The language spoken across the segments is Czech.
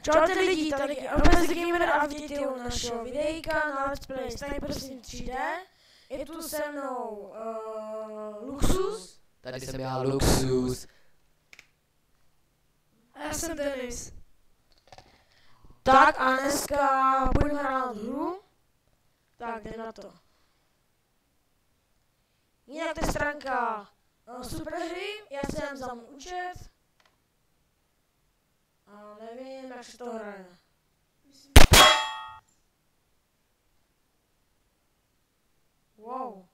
Čaute lidi, tady je Albert Gamer a vítejte u našeho videjka na Let's Play Sniper Sim 3D. Je tu se mnou Luxus. Tady jsem já, Luxus. A já jsem Denis. Tak a dneska budeme hrát hru. Tak, jdem na to. Jinak to je stránka Superhry, já jsem za můj účet. A nevím, jak se to hraje. Wow.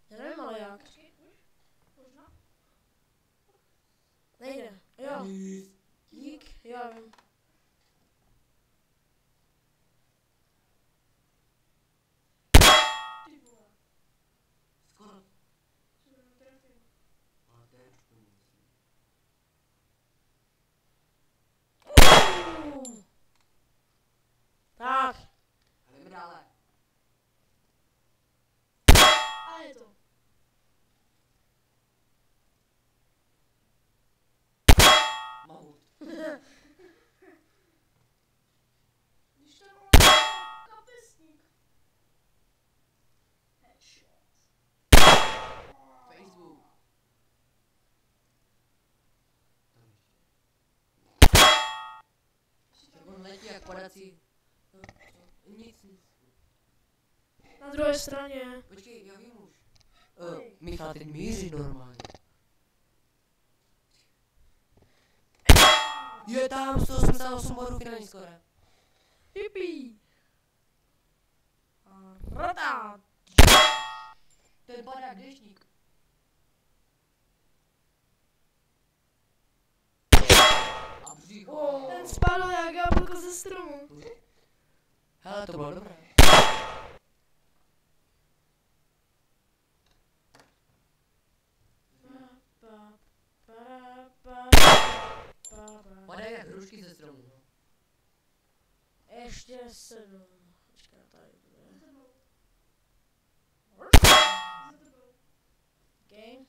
Já nevím, ale jak. Nejde. Jo. Dík, já vím. Skoro. Tak. A jdeme dále. A je to. Mamut. Když to bylo kapesník. Headshot. Facebook. Tak on letí jak padací. No, nic. Na druhé straně. Počkej, já vím už. Michal, teď míří normálně. Je tam 188 bodů finální skore. Hippie. Rada. Ten padák dešník. A břicho. Ten spadl jak jablko ze stromu. Hele, to bylo dobré. Padají jak hrušky ze stromu. Ještě 7. Počkej, tady bude. Okay.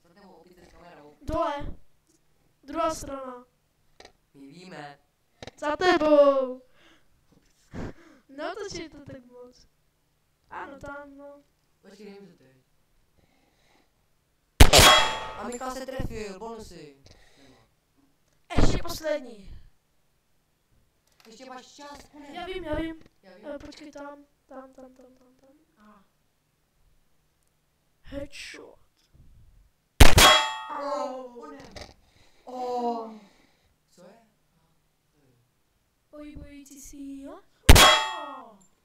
Za tebou opice s kamerou. Dole. Druhá strana. My víme. Za tebou. Neotočí to tak moc. Ano, tam, no. Počkej, nevím, co to je. A Michal se trefil, bonusy. Ještě poslední. Ještě máš čas, ne? Já vím. Já vím. Počkej, tam. A. Headshot. Co je? Pohybující síla.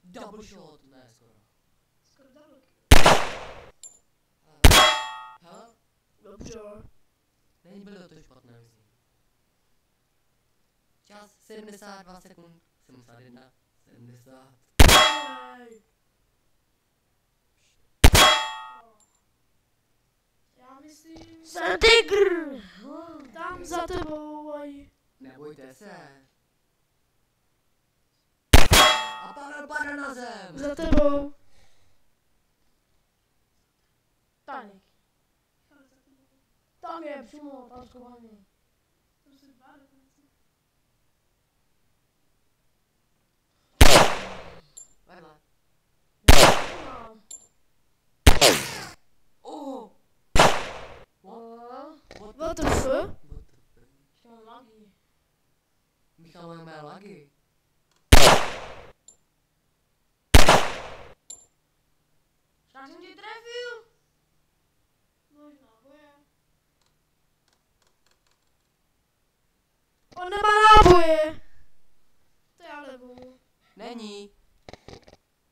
Double shot, ne, skoro. Skoro double kill. Hele, Dobře. nebylo to špatné, myslím. Čas 72 sekund, 71, 70. Hej. Já myslím... Jsem tygr! Tam za tebou, aj. Nebojte se. A Pavel padá na zem. Za tebou. Tanek. Tam je přímo, tam schovaný. Vedle. Mám. Oh! What the fuck? What the fuck? Mám lagi. Michal má mé lagy. Já jsem tě trefil. Možná boje. On nemá náboje. To já levu. Není.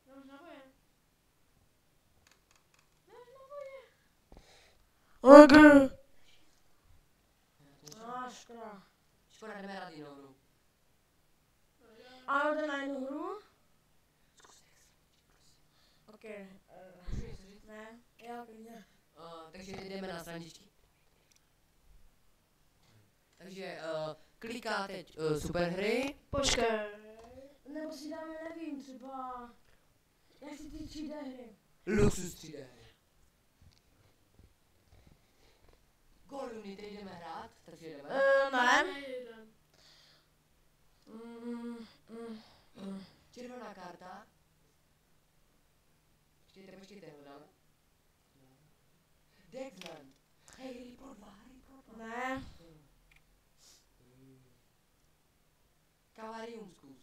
Možná boje. Okay. Škoda. Škoda, jdeme rád jinou hru. A jde na jinou hru? Ok. Ne, já klidně. Takže jdeme na srandičky. Takže kliká teď superhry. Počkej. Nebo si dáme, nevím, třeba... Jak si ty 3D hry? Luxus 3D. takže jdeme. Ne. Červená karta. Počkejte, hledáme. Dexland. Harry Potter. Ne. Cavarium zkus.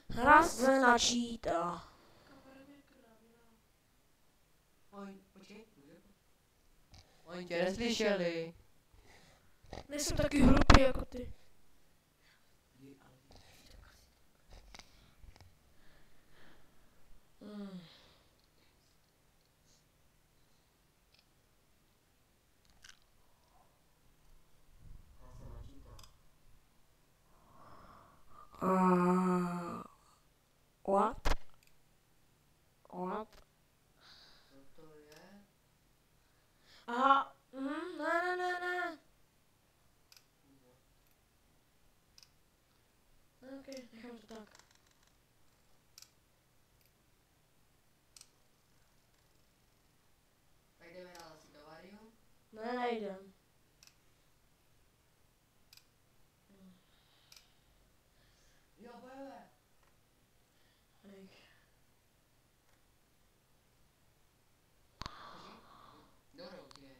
Hra se načítá. Počkej. Oni tě neslyšeli. Nejsem taky hrubý jako ty. What? What? Co to je? Aha. Ne. Ok, nechám to tak. Tak jdeme dál asi Cavarium. Ne, nejdem. Jo, bojové. Dobré, je.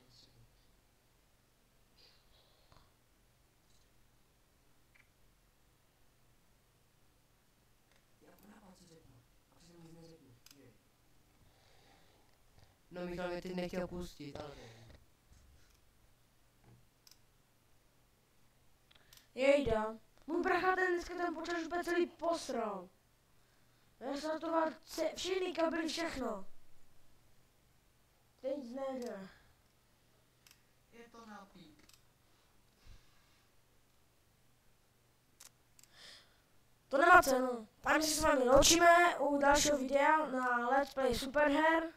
Já ponápad co řeknu. A přesně nic neřeknu. No Michal mě teď nechtěl pustit, ale ne. Jejda. Můj brácha ten dneska ten počítač úplně celý posral. Restartoval všechny kabely, všechno. Teď nejde. Je to napík. To nemá cenu. A my se s vámi loučíme u dalšího videa na Let's Play Superher.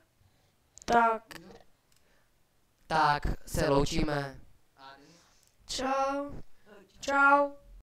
Tak se loučíme. čau. Čau.